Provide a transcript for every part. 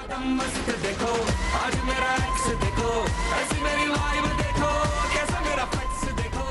मस्त देखो आज मेरा एक्स देखो ऐसी मेरी वाइब देखो कैसा मेरा फ्लेक्स देखो।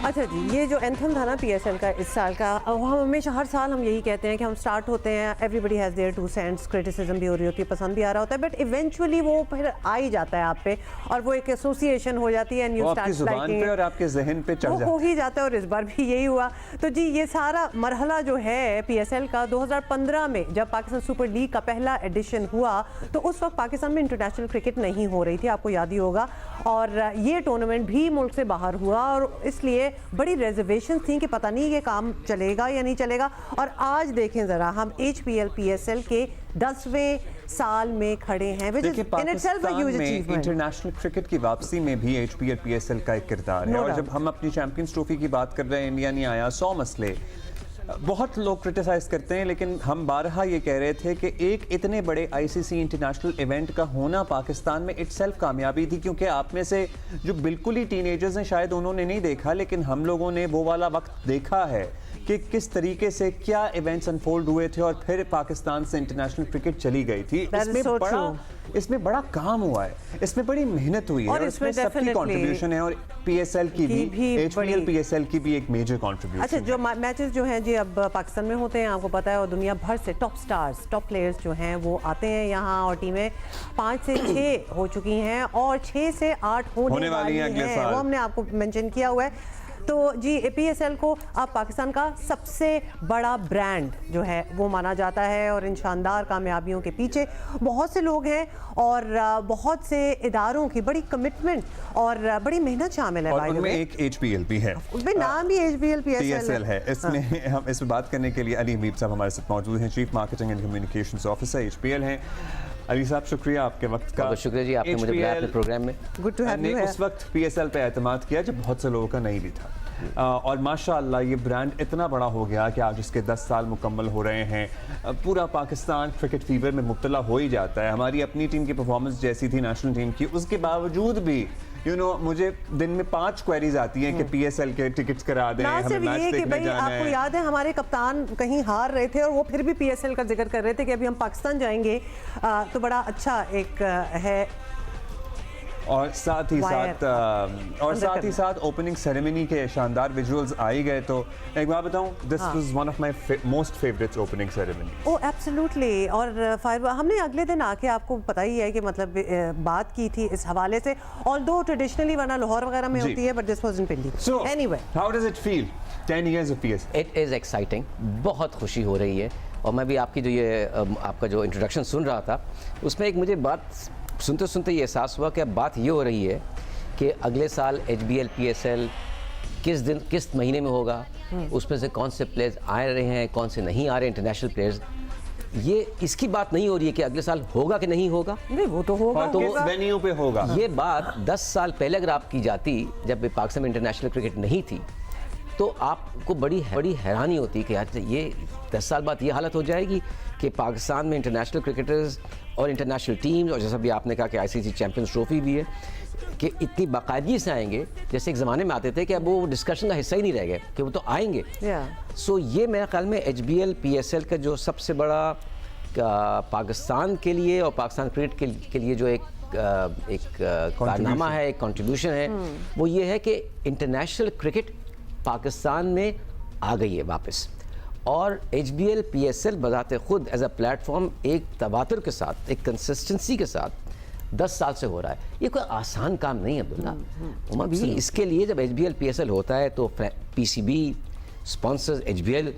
अच्छा जी, ये जो एंथम था ना पीएसएल का इस साल का, हम हमेशा हर साल हम यही कहते हैं कि हम स्टार्ट होते हैं, everybody has their two cents, criticism भी हो रही होती है, पसंद भी आ रहा होता है, बट इवेंचुअली वो फिर आ ही जाता है आप पे और वो एक एसोसिएशन हो जाती है एंड यू स्टार्ट लाइकिंग पे और आपके जहन पे चढ़ वो जाता हो ही जाता है और इस बार भी यही हुआ। तो जी ये सारा मरहला जो है पीएसएल का 2015 में जब पाकिस्तान सुपर लीग का पहला एडिशन हुआ तो उस वक्त पाकिस्तान में इंटरनेशनल क्रिकेट नहीं हो रही थी, आपको याद ही होगा, और ये टूर्नामेंट भी मुल्क से बाहर हुआ और इसलिए बड़ी रिजर्वेशन थी कि पता नहीं ये काम चलेगा या नहीं चलेगा। और आज देखें ज़रा, हम HPL PSL के 10वें साल में खड़े हैं, which is in itself a huge achievement। International cricket की वापसी में भी HPL PSL का एक किरदार है। और जब हम अपनी चैंपियंस ट्रॉफी की बात कर रहे हैं, इंडिया नहीं आया, 100 मसले बहुत लोग क्रिटिसाइज करते हैं, लेकिन हम बारहा ये कह रहे थे कि एक इतने बड़े ICC इंटरनेशनल इवेंट का होना पाकिस्तान में इटसेल्फ कामयाबी थी, क्योंकि आप में से जो बिल्कुल ही टीनेजर्स हैं शायद उन्होंने नहीं देखा, लेकिन हम लोगों ने वो वाला वक्त देखा है कि किस तरीके से क्या इवेंट्स अनफोल्ड हुए थे और फिर पाकिस्तान से इंटरनेशनल क्रिकेट चली गई थी। इसमें बड़ा काम हुआ है, इसमें बड़ी मेहनत हुई है और इसमें सबकी कंट्रीब्यूशन है, और PSL की भी HPL PSL की भी एक मेजर कंट्रीब्यूशन। अच्छा, जो मैचेस जो हैं जी अब पाकिस्तान में होते हैं, आपको पता है, और दुनिया भर से टॉप स्टार्स, टॉप प्लेयर्स जो हैं वो आते हैं यहाँ, और टीमें 5 से 6 हो चुकी हैं और 6 से 8 होने वाली हैं, वो हमने आपको मेंशन किया हुआ है। तो जी PSL को अब पाकिस्तान का सबसे बड़ा ब्रांड जो है वो माना जाता है, और इन शानदार कामयाबियों के पीछे बहुत से लोग हैं और बहुत से इदारों की बड़ी कमिटमेंट और बड़ी मेहनत शामिल है। और उनमें एक HPL भी है, उसमें नाम भी HPL PSL है। इसमें हम इस पर बात करने के लिए अली हमीद साहब हमारे साथ मौजूद हैं, chief marketing and communications officer HPL हैं। अली साहब शुक्रिया आपके वक्त का। बहुत शुक्रिया जी, आपने मुझे बुलाया अपने प्रोग्राम में। Good to have you. उस वक्त PSL पे एतमाद किया जब बहुत से लोगों का नहीं भी था, और माशाअल्लाह ये ब्रांड इतना बड़ा हो गया कि आज इसके 10 साल मुकम्मल हो रहे हैं। पूरा पाकिस्तान क्रिकेट फीवर में मुब्तला हो ही जाता है। हमारी अपनी टीम की परफॉर्मेंस जैसी थी नेशनल टीम की, उसके बावजूद भी मुझे दिन में 5 क्वेरीज आती हैं कि PSL के टिकट्स करा दें, हमें मैच देखने जाना है। आपको याद है हमारे कप्तान कहीं हार रहे थे और वो फिर भी PSL का जिक्र कर रहे थे कि अभी हम पाकिस्तान जाएंगे, तो बड़ा अच्छा एक है। और साथ ही साथ ओपनिंग सेरेमनी के शानदार विजुअल्स आ ही गए। तो एक बात बताऊं, this was one of my most favourite opening ceremony. Oh absolutely. और हमने अगले दिन आके, आपको पता ही है कि मतलब बात की थी इस हवाले से, ऑल्दो ट्रेडिशनली वरना लाहौर वगैरह में होती है, but this was in Pindi. So anyway, how does it feel 10 years of PSL? It is exciting, बहुत खुशी हो रही है। और मैं भी आपकी जो ये आपका जो इंट्रोडक्शन सुन रहा था, उसमें एक मुझे बात सुनते सुनते ये एहसास हुआ कि अब बात ये हो रही है कि अगले साल HBL PSL किस दिन किस महीने में होगा, उसमें से कौन से प्लेयर्स आ रहे हैं, कौन से नहीं आ रहे इंटरनेशनल प्लेयर्स। ये इसकी बात नहीं हो रही है कि अगले साल होगा कि नहीं होगा। नहीं, वो तो होगा, तो वेन्यू पे होगा। ये बात 10 साल पहले अगर आप की जाती, जब पाकिस्तान में इंटरनेशनल क्रिकेट नहीं थी, तो आपको बड़ी हैरानी होती कि यार ये 10 साल बाद ये हालत हो जाएगी कि पाकिस्तान में इंटरनेशनल क्रिकेटर्स और इंटरनेशनल टीम्स, और जैसा भी आपने कहा कि ICC चैंपियंस ट्रॉफी भी है, कि इतनी बाकायदगी से आएंगे। जैसे एक ज़माने में आते थे कि अब वो डिस्कशन का हिस्सा ही नहीं रह गए कि वो तो आएंगे। सो ये मेरे ख्याल में HBL PSL का जो सबसे बड़ा पाकिस्तान के लिए और पाकिस्तान क्रिकेट के लिए जो एक कारनामा है, एक कंट्रीब्यूशन है, वो ये है कि इंटरनेशनल क्रिकेट पाकिस्तान में आ गई है वापस। और HBL PSL बजाते खुद एज अ प्लेटफॉर्म एक तवातुर के साथ, एक कंसिस्टेंसी के साथ 10 साल से हो रहा है। ये कोई आसान काम नहीं है अब्दुल्ला उमा भी। इसके लिए जब HBL PSL होता है तो PCB, स्पॉन्सर्स, HBL,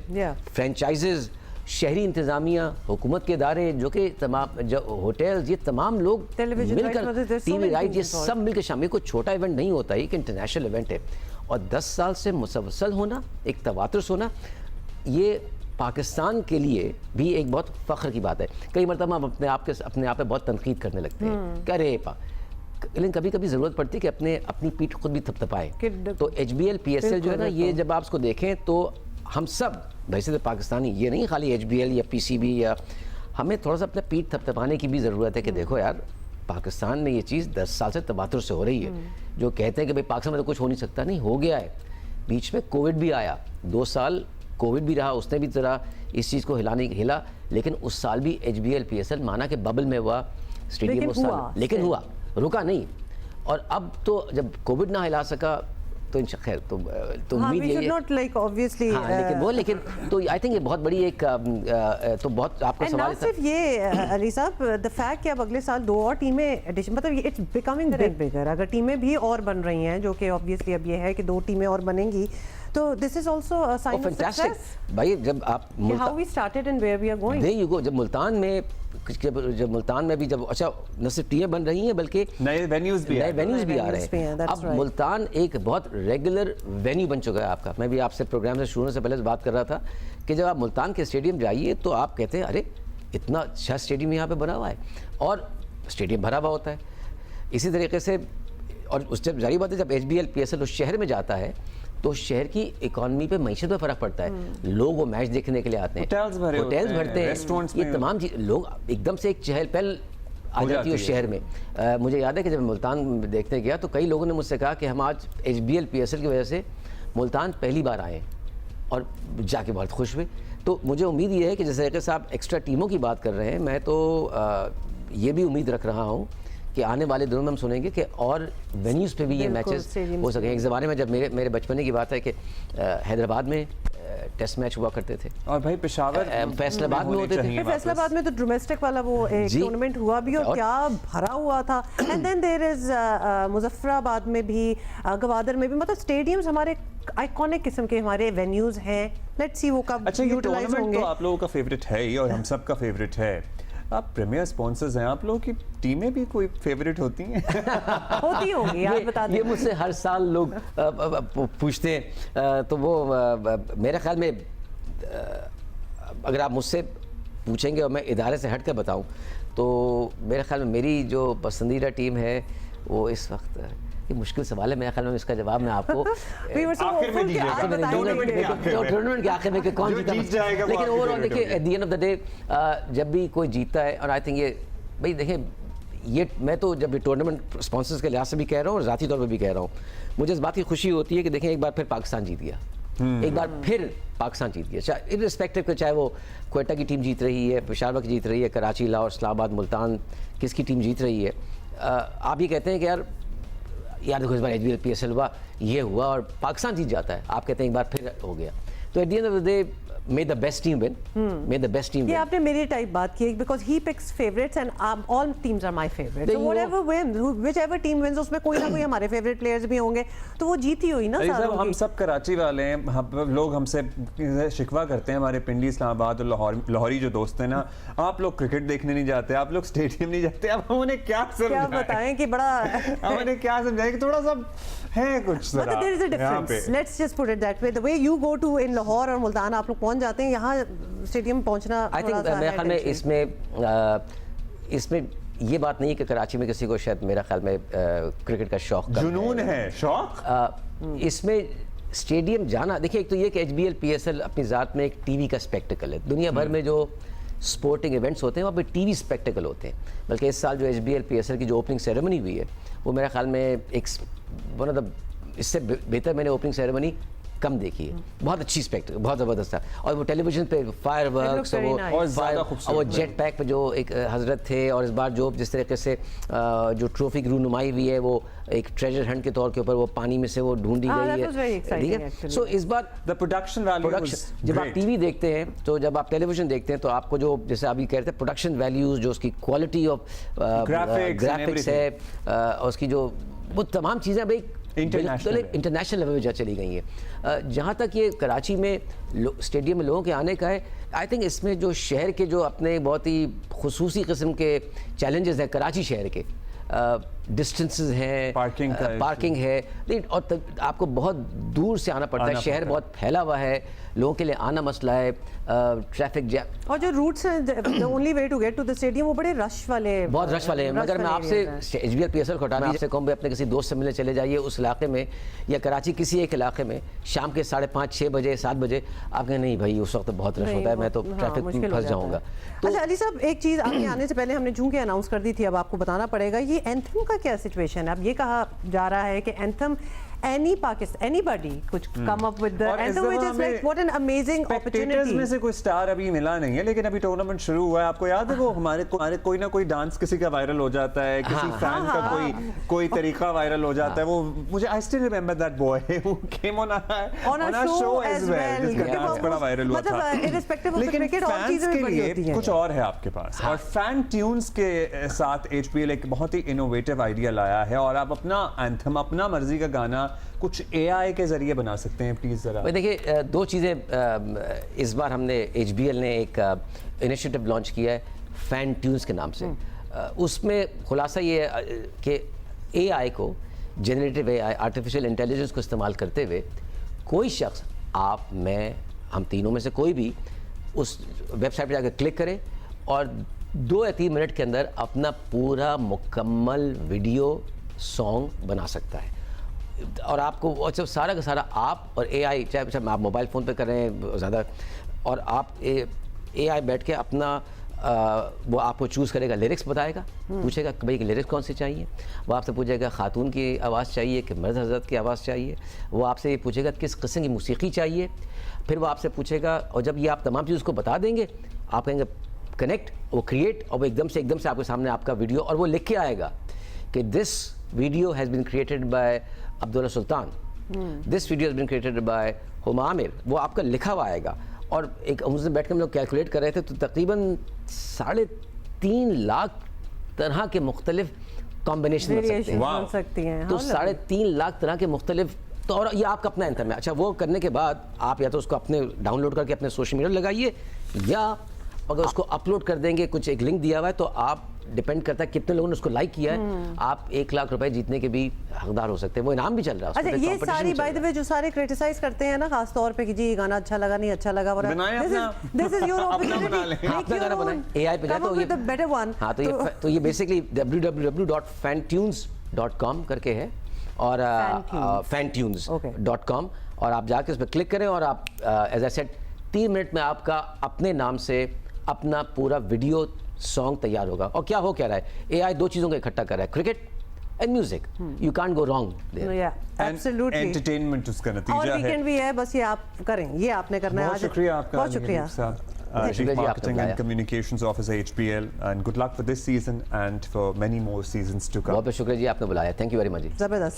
फ्रेंचाइजेज, शहरी इंतज़ामिया, हुकूमत के इदारे, जो कि तमाम जो होटल्स, ये तमाम लोग मिलकर, TV राइट, ये सब मिलकर शामिल। कोई छोटा इवेंट नहीं होता, ये एक इंटरनेशनल इवेंट है। और 10 साल से मुसलसल होना, एक तवातुर होना, ये पाकिस्तान के लिए भी एक बहुत फ़ख्र की बात है। कई मरतबा हम अपने आप पे बहुत तनकीद करने लगते हैं, कह रहे लेकिन कभी कभी ज़रूरत पड़ती है कि अपनी पीठ खुद भी थपथपाएं। तो HBL PSL जो है ना, ये जब आप उसको देखें तो हम सब वैसे तो पाकिस्तानी, ये नहीं खाली HBL या PCB, या हमें थोड़ा सा अपना पीठ थपथपाने की भी ज़रूरत है कि देखो यार, पाकिस्तान में ये चीज़ 10 साल से तबादुर से हो रही है। जो कहते हैं कि भाई पाकिस्तान में तो कुछ हो नहीं सकता, नहीं, हो गया है। बीच में कोविड भी आया, 2 साल कोविड भी रहा, उसने भी तरह इस चीज़ को हिला, लेकिन उस साल भी HBL PSL माना कि बबल में हुआ स्टेडियम लेकिन उस साल, हुआ, लेकिन हुआ, रुका नहीं। और अब तो जब कोविड ना हिला सका तो खैर तो उम्मीद यही है, नॉट लाइक ऑब्वियसली, लेकिन तो आई थिंक ये बहुत बड़ी एक तो बहुत आपको सवाल ना सिर्फ ये अली साहब, द फैक्ट कि अब अगले साल 2 और टीमें एडिशन, मतलब इट्स बिकमिंग बिगर, अगर टीमें भी और बन रही हैं, जो कि ऑब्वियसली अब ये है कि 2 टीमें और बनेंगी, तो this is also a sign of success. भाई जब आप how we started and where we are going, there you go. जब मुल्तान में भी जब अच्छा न सिर्फ टीमें बन रही हैं बल्कि नए वेन्यूज भी आ रहे हैं। अब मुल्तान एक बहुत रेगुलर वेन्यू बन चुका है आपका। मैं भी आपसे प्रोग्राम से शुरू से पहले बात कर रहा था कि जब आप मुल्तान के स्टेडियम जाइए तो आप कहते हैं अरे इतना अच्छा स्टेडियम यहाँ पे बना हुआ है, और स्टेडियम भरा हुआ होता है। इसी तरीके से और उस जब जारी बात है, जब HBL PSL उस शहर में जाता है तो शहर की इकोनॉमी पे मैशत में फ़र्क पड़ता है। लोग वो मैच देखने के लिए आते हैं, होटल्स भरते हैं, ये तमाम चीज़, लोग एकदम से एक चहल पहल आ जाती है उस शहर में। मुझे याद है कि जब मुल्तान देखने गया तो कई लोगों ने मुझसे कहा कि हम आज HBL PSL की वजह से मुल्तान पहली बार आए और जाके बहुत खुश हुए। तो मुझे उम्मीद ये है कि जैसे तरीके से आप एक्स्ट्रा टीमों की बात कर रहे हैं, मैं तो ये भी उम्मीद रख रहा हूँ कि आने वाले दिनों में हम सुनेंगे कि और वेन्यूज़ पे भी ये मैचेस हो सके। एक ज़माने में जब मेरे बचपने की बात है कि हैदराबाद में टेस्ट मैच हुआ करते थे, और भाई पेशावर फैसलाबाद में होते थे। फैसलाबाद में तो डोमेस्टिक वाला वो एक टूर्नामेंट हुआ भी, और क्या भरा हुआ था। And then there is Muzaffarabad में भी, गवादर में भी, मतलब स्टेडियम्स हमारे आइकॉनिक किस्म के हमारे वेन्यूज हैं। लेट्स सी वो कब अच्छा ये यूटिलाइज टूर्नामेंट होंगे। तो आप लोगों का फेवरेट है ही, और हम सब का फेवरेट है। आप प्रीमियर स्पॉन्सर्स हैं, आप लोगों की टीमें भी कोई फेवरेट होती हैं? होती होंगी, आप बता दें। ये मुझसे हर साल लोग पूछते हैं, तो वो मेरे ख्याल में अगर आप मुझसे पूछेंगे और मैं इदारे से हट कर बताऊं तो मेरे ख्याल में मेरी जो पसंदीदा टीम है वो इस वक्त, ये मुश्किल सवाल है, मेरे ख्याल में इसका जवाब मैं आपको आखिर में दीजिएगा, टूर्नामेंट के आखिर में कि कौन जीता है। लेकिन ओवरऑल देखिए at the end of the day जब भी कोई जीतता है, और आई थिंक ये भाई देखिए ये मैं तो जब ये टूर्नामेंट स्पॉन्सर्स के लिहाज से भी कह रहा हूँ और ज़ाती तौर पर भी कह रहा हूँ, मुझे इस बात की खुशी होती है कि देखें एक बार फिर पाकिस्तान जीत गया, एक बार फिर पाकिस्तान जीत गया, चाहे इर्रिस्पेक्टिव के चाहे वो क्वेटा की टीम जीत रही है, पेशावर की जीत रही है, कराची, लाहौर, इस्लामाबाद, मुल्तान, किसकी टीम जीत रही है। आप ये कहते हैं कि यार देखो इस बार HBL PSL हुआ, ये हुआ और पाकिस्तान जीत जाता है, आप कहते हैं एक बार फिर हो गया। तो at the end of the day may the best team win, may the best team ये win। आपने मेरी टाइप बात की, because he picks favorites and all teams are my favorite, so whatever wins, whichever team wins, उसमें कोई ना कोई हमारे favorite players भी होंगे, तो वो जीती हुई ना सारों की। हम सब कराची वाले हैं, लोग हमसे शिकवा करते हैं, हमारे पिंडी, इस्लामाबाद और लाहौरी जो दोस्त हैं ना, आप लोग क्रिकेट देखने नहीं जाते, आप लोग स्टेडियम नहीं जाते, अब हम उन्हें क्या बताएं कि बड़ा हम उन्हें क्या समझाएं कि थोड़ा सा है कुछ But there is a difference. Let's just put it that way. The way you go to in Lahore और मुल्तान आप लोग पहुंच जाते हैं, यहाँ स्टेडियम पहुंचना आई थिंक मेरे ख्याल में इसमें ये बात नहीं है कि कराची में किसी को शायद मेरा ख्याल में क्रिकेट का शौक जुनून है, शौक इसमें स्टेडियम जाना। देखिए एक तो ये कि HBL PSL अपनी ज़ात में एक टीवी का स्पेक्टिकल है, दुनिया भर में जो स्पोर्टिंग इवेंट्स होते हैं वहाँ पे टीवी स्पेक्टिकल होते हैं। बल्कि इस साल जो HBL PSL की जो ओपनिंग सेरेमनी हुई है वो मेरे ख्याल में एक वन ऑफ द, इससे बेहतर मैंने ओपनिंग सेरेमनी कम देखी है, बहुत अच्छी स्पेक्टिकल, बहुत ज़बरदस्त था। और वो टेलीविजन पे फायरवर्क्स और वो जेट पैक पे जो एक हजरत थे, और इस बार जो जिस तरीके से जो ट्रॉफी की रूनुमाई हुई है वो एक ट्रेजर हंट के तौर के ऊपर वो पानी में से वो ढूंढी गई है, ठीक है। सो इस बार द प्रोडक्शन जब आप टीवी देखते हैं, तो जब आप टेलीविजन देखते हैं तो आपको जो जैसे अभी कह रहे थे प्रोडक्शन वैल्यूज, जो उसकी क्वालिटी ऑफ ग्राफिक्स है, और उसकी जो वो तमाम चीज़ें भाई इंटरनेशनल लेवल पे चली गई हैं। जहाँ तक ये कराची में स्टेडियम में लोगों के आने का है, आई थिंक इसमें जो शहर के जो अपने बहुत ही खुसूसी किस्म के चैलेंजेस हैं कराची शहर के, डिस्टेंसेस हैं, पार्किंग है, लेकिन और आपको बहुत दूर से आना पड़ता है, शहर बहुत फैला हुआ है, लोगों के लिए आना मसला है, ट्रैफिक जैम, और जो रूट्स हैं, the only way to get to the stadium वो बड़े रश वाले, बहुत रश वाले हैं। मगर मैं आपसे HBL PSL को हटाना, आपसे कहूँ अपने किसी दोस्त से मिलने चले जाइए उस इलाके में, या कराची किसी एक इलाके में शाम के 5:30, 6 बजे, 7 बजे, आप कहें नहीं भाई उस वक्त बहुत रश होता है, मैं तो ट्रैफिक में फंस जाऊँगा। अच्छा अली साहब, एक चीज़ आपके आने से पहले हमने चूंकि अनाउंस कर दी थी, अब आपको बताना पड़ेगा, ये एंथम का क्या सिचुएशन है? अब ये कहा जा रहा है कि anthem anybody could come up with the और इस and which दफा is like हमें what an amazing spectators opportunity. में से कोई स्टार अभी मिला नहीं है, लेकिन अभी टूर्नामेंट शुरू हुआ है। आपको याद है वो हमारे कोई ना कोई डांस किसी का वायरल हो जाता है, किसी फैन का कोई तरीका वायरल हो जाता है। वो मुझे I still remember that boy who came on a show as well, जिसका डांस बड़ा वायरल हुआ था। मतलब irrespective of the लेकिन cricket और फैंस चीजें भी के बड़ी लिए होती हैं। कुछ और है आपके पास, और फैन ट्यून्स के साथ एचपीएल एक बहुत ही इनोवेटिव आइडिया लाया है, और आप अपना एंथम, अपना मर्जी का गाना कुछ एआई के जरिए बना सकते हैं। प्लीज जरा देखिए, दो चीज़ें इस बार हमने एचबीएल ने एक इनिशिएटिव लॉन्च किया है फैन ट्यून्स के नाम से। उसमें खुलासा ये है कि एआई को, जनरेटिव एआई, आर्टिफिशियल इंटेलिजेंस को इस्तेमाल करते हुए कोई शख्स, आप, मैं, हम तीनों में से कोई भी उस वेबसाइट पर जाकर क्लिक करे और 2 या 3 मिनट के अंदर अपना पूरा मुकम्मल वीडियो सॉन्ग बना सकता है। और आपको अच्छा सारा का सारा आप और एआई, चाहे आप मोबाइल फ़ोन पे कर रहे हैं ज़्यादा, और आप एआई बैठ के अपना वो आपको चूज़ करेगा, लिरिक्स बताएगा, पूछेगा कि भाई लिरिक्स कौन से चाहिए, वो आपसे पूछेगा खातून की आवाज़ चाहिए कि मर्द हज़रत की आवाज़ चाहिए, वो आपसे ये पूछेगा किस किस्म की मौसीकी चाहिए, फिर वो आपसे पूछेगा, और जब ये आप तमाम चीज़ उसको बता देंगे, आप कहेंगे कनेक्ट, वो क्रिएट, और वो एकदम से आपके सामने आपका वीडियो, और वो लिख के आएगा कि this video has been created by Abdullah Sultan, this video has been created by Huma Amir, वो आपका लिखा हुआ आएगा। और एक उससे बैठ के हम लोग कैलकुलेट कर रहे थे, तो तकरीबन 3.5 लाख तरह के मुख्तलिफ कॉम्बिनेशन बन सकती हैं। तो 3.5 लाख तरह के मुख्तलिफ, तो और ये आपका अपना एंथम है। अच्छा, वो करने के बाद आप या तो उसको अपने डाउनलोड करके अपने सोशल मीडिया लगाइए, या अगर उसको अपलोड कर देंगे, कुछ एक लिंक दिया हुआ है, तो आप डिपेंड करता है कितने लोगों ने उसको लाइक किया है, आप 1 लाख रुपए जीतने के भी हकदार हो सकते हैं। वो इनाम भी चल रहा है। अच्छा, ये सारी बाय द वे जो सारे क्रिटिसाइज करते हैं ना, खास तौर पे कि जी ये गाना अच्छा लगा, नहीं अच्छा लगा, दिस इज योर अपॉर्चुनिटी, अपना गाना बनाएं, एआई पे जाए तो ये बेटर वन। हाँ, तो ये बेसिकली www.fantunes.com करके है, और fantunes.com, और आप जाके उस पर क्लिक करें, और आप एज आई सेड 3 मिनट में आपका अपने नाम से अपना पूरा वीडियो सॉन्ग तैयार होगा। और क्या रहा है, एआई 2 चीज़ों को इकट्ठा कर रहा है, cricket and music. You can't go wrong there. Absolutely entertainment उसका नतीजा है। और वीकेंड भी है, बस ये आप करें, ये आपने करना है। बहुत शुक्रिया आपका, बहुत शुक्रिया। Chief Marketing and Communications Officer HPL, and good luck for this season and for many more seasons to come. बहुत शुक्रिया जी, आपने बुलाया। थैंक यू वेरी मच जी। जबरदस्त।